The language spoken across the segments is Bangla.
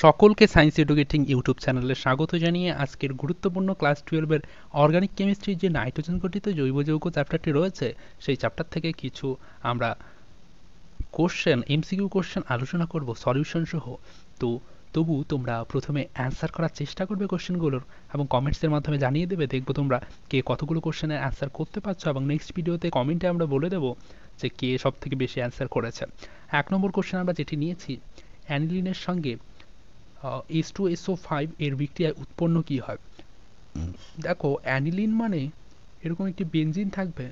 সকলকে সায়েন্স এডুকেটিং ইউটিউব চ্যানেলে স্বাগত জানিয়ে আজকের গুরুত্বপূর্ণ ক্লাস 12 এর অর্গানিক কেমিস্ট্রির যে নাইট্রোজেন গঠিত জৈব যৌগ চ্যাপ্টারটি রয়েছে সেই চ্যাপ্টার থেকে কিছু আমরা কোশ্চেন এমসিকিউ কোশ্চেন আলোচনা করব সলিউশন সহ। তো তবু তোমরা প্রথমে অ্যান্সার করার চেষ্টা করবে কোশ্চেনগুলোর এবং কমেন্টসের মাধ্যমে জানিয়ে দেবে, দেখবো তোমরা কে কতগুলো কোশ্চেনের অ্যান্সার করতে পারছো এবং নেক্সট ভিডিওতে কমেন্টে আমরা বলে দেবো যে কে সব থেকে বেশি অ্যান্সার করেছে। 1 নম্বর কোশ্চেন আমরা যেটি নিয়েছি, অ্যানিলিনের সঙ্গে H2SO5 এর বিক্রিয়ায় উৎপন্ন কি হয়। দেখো অ্যানিলিন মানে এরকম একটি বেনজিন থাকবে,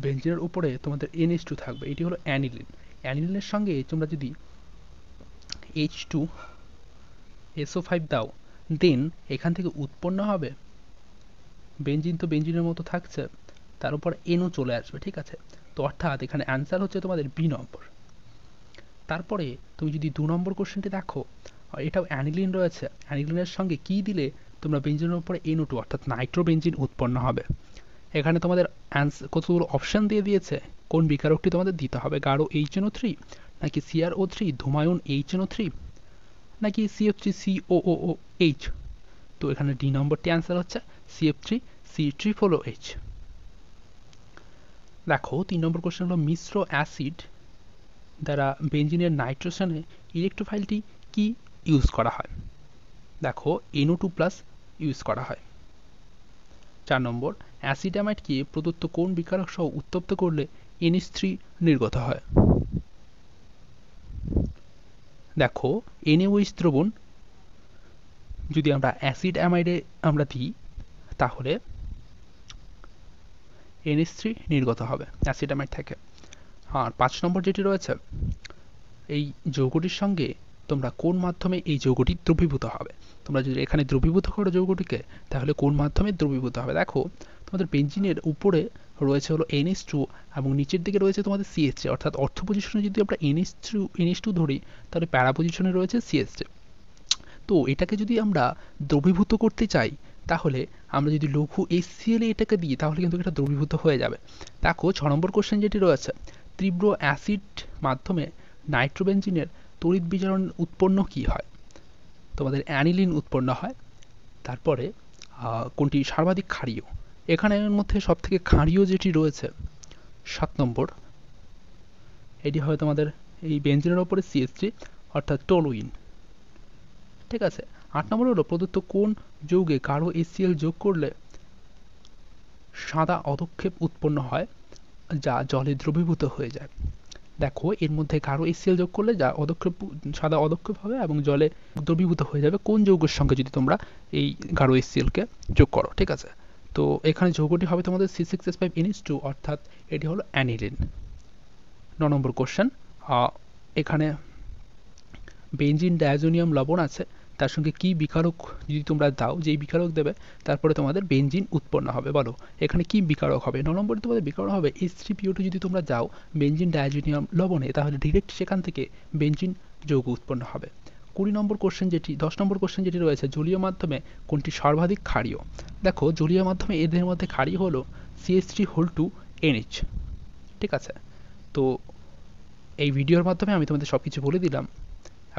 বেনজিনের উপরে তোমাদের NH2 থাকবে, এটি হলো অ্যানিলিন। অ্যানিলিনের সঙ্গে তোমরা যদি H2SO5 দাও দেন এখান থেকে উৎপন্ন হবে বেনজিন, তো বেনজিনের মতো থাকছে, তার উপর NO চলে আসবে, ঠিক আছে। তো অর্থাৎ এখানে অ্যান্সার হচ্ছে তোমাদের বি নম্বর। তারপরে তুমি যদি 2 নম্বর কোশ্চেনটি দেখো, এটাও অ্যানিলিন রয়েছে, অ্যানিলিনের সঙ্গে কি দিলে তোমরা বেনজিনের উপরে NO2 অর্থাৎ নাইট্রোবেনজিন উৎপন্ন হবে। এখানে তোমাদের কতগুলো অপশন দিয়ে দিয়েছে, কোন বিকারকটি তোমাদের দিতে হবে, গাঢ় HNO3 নাকি CrO3 ধূমায়ন HNO3 নাকি CF3COOH। তো এখানে ডি নম্বরটি অ্যান্সার হচ্ছে CF3C3OH। দেখো 3 নম্বর কোশ্চেন হলো মিশ্র অ্যাসিড দ্বারা বেনজিনের নাইট্রোজেনে ইলেকট্রোফাইলটি কি ইউজ করা হয়। দেখো NO2+ ইউজ করা হয়। 4 নম্বর অ্যাসিডামাইডকে প্রদত্ত কোন বিকারক সহ উত্তপ্ত করলে NH3 নির্গত হয়। দেখো NaOH দ্রবণ যদি আমরা অ্যাসিড অ্যামাইডে আমরা দিই তাহলে NH3 নির্গত হবে অ্যাসিড অ্যামাইড থেকে। আর 5 নম্বর যেটি রয়েছে, এই যৌগটির সঙ্গে তোমরা কোন মাধ্যমে এই যৌগটি দ্রবীভূত হবে। তোমরা যদি এখানে দ্রবীভূত করো যৌগটিকে তাহলে কোন মাধ্যমে দ্রবীভূত হবে। দেখো তোমাদের বেনজিনের উপরে রয়েছে হলো NH2 এবং নিচের দিকে রয়েছে তোমাদের CH3, অর্থাৎ অর্থ পজিশনে যদি আমরা NH2 ধরি তাহলে প্যারা পজিশনে রয়েছে CH3। তো এটাকে যদি আমরা দ্রবীভূত করতে চাই তাহলে আমরা যদি লঘু HCl এটাকে দিই তাহলে কিন্তু এটা দ্রবীভূত হয়ে যাবে। দেখো 6 নম্বর কোশ্চেন যেটি রয়েছে, তীব্র অ্যাসিড মাধ্যমে নাইট্রোবেনজিনের তড়িৎ বিজারণ উৎপন্ন কি হয়। তোমাদের অ্যানিলিন উৎপন্ন হয়। তারপরে কোনটি সর্বাধিক ক্ষারীয়, এখানে এর মধ্যে সবথেকে ক্ষারীয় যেটি রয়েছে 7 নম্বর, এটি হয় তোমাদের এই বেনজিনের উপরে CH3 অর্থাৎ টলুইন, ঠিক আছে। 8 নম্বর হলো প্রদত্ত কোন যৌগে গাঢ় HCl যোগ করলে সাদা অধক্ষেপ উৎপন্ন হয় যা জলে দ্রবীভূত হয়ে যায়। দেখো এর মধ্যে গাঢ় HCl যোগ করলে যা সাদা অধক্ষেপ হবে এবং জলে দ্রবীভূত হয়ে যাবে কোন যৌগের সঙ্গে যদি তোমরা এই গাঢ় HCl কে যোগ করো, ঠিক আছে। তো এখানে যৌগটি হবে তোমাদের C6H5NH2 অর্থাৎ এটি হলো অ্যানিলিন। 9 নম্বর কোশ্চেন, এখানে বেনজিন ডায়াজোনিয়াম লবণ আছে, তার সঙ্গে কি বিকারক যদি তোমরা দাও, যেই বিকারক দেবে তারপরে তোমাদের বেনজিন উৎপন্ন হবে, বলো এখানে কি বিকারক হবে। 9 নম্বরে তোমাদের বিকারক হবে H3PO2 যদি তোমরা যাও বেনজিন ডায়াজোনিয়াম লবণে তাহলে ডিরেক্ট সেখান থেকে বেনজিন যৌগ উৎপন্ন হবে। 20 নম্বর কোশ্চেন যেটি 10 নম্বর কোশ্চেন যেটি রয়েছে, জলীয় মাধ্যমে কোনটি সর্বাধিক ক্ষারীয়। দেখো জলীয় মাধ্যমে এদের মধ্যে ক্ষারীয় হলো CH3(2NH), ঠিক আছে। তো এই ভিডিওর মাধ্যমে আমি তোমাদের সবকিছু বলে দিলাম।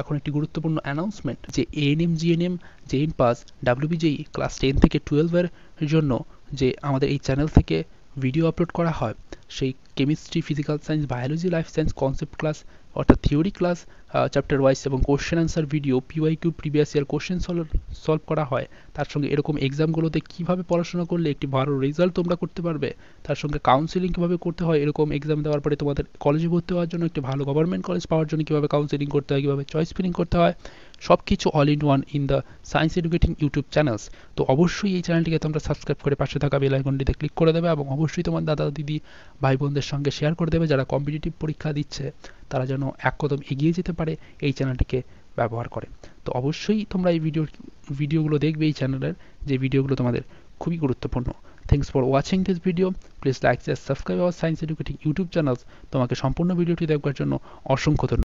এখন একটি গুরুত্বপূর্ণ অ্যানাউন্সমেন্ট যে ANM GNM JN pass WBJE class 10 থেকে 12 এর জন্য যে আমাদের এই চ্যানেল থেকে ভিডিও আপলোড করা হয়, সেই chemistry, physical science, biology, life science concept class অর্থাৎ থিওরি ক্লাস চ্যাপ্টার ওয়াইজ এবং question answer video PYQ previous year question solve করা হয়। তার সঙ্গে এরকম এক্সামগুলোতে কীভাবে পড়াশোনা করলে একটি ভালো রেজাল্ট তোমরা করতে পারবে, তার সঙ্গে কাউন্সিলিং কীভাবে করতে হয়, এরকম এক্সাম দেওয়ার পরে তোমাদের কলেজে ভর্তি হওয়ার জন্য একটি ভালো গভর্নমেন্ট কলেজ পাওয়ার জন্য কীভাবে কাউন্সিলিং করতে হয়, কীভাবে চয়েস ফিলিং করতে হয়, সব কিছু all in one in the science educating YouTube channels. তো অবশ্যই এই চ্যানেলটিকে তোমরা সাবস্ক্রাইব করে পাশে থাকা বেল আইকনটিতে ক্লিক করে দেবে এবং অবশ্যই তোমার দাদা দিদি ভাই বোনদের সঙ্গে শেয়ার করে দেবে যারা কম্পিটিটিভ পরীক্ষা দিচ্ছে, তারা যেন এক কদম এগিয়ে যেতে পারে এই চ্যানেলটিকে ব্যবহার করে। তো অবশ্যই তোমরা এই ভিডিওগুলো দেখবে, এই চ্যানেলের যে ভিডিওগুলো তোমাদের খুবই গুরুত্বপূর্ণ। Thanks for watching this video, please like, share, subscribe our science educating YouTube channels. তোমাকে সম্পূর্ণ ভিডিওটি দেখবার জন্য অসংখ্য ধন্যবাদ।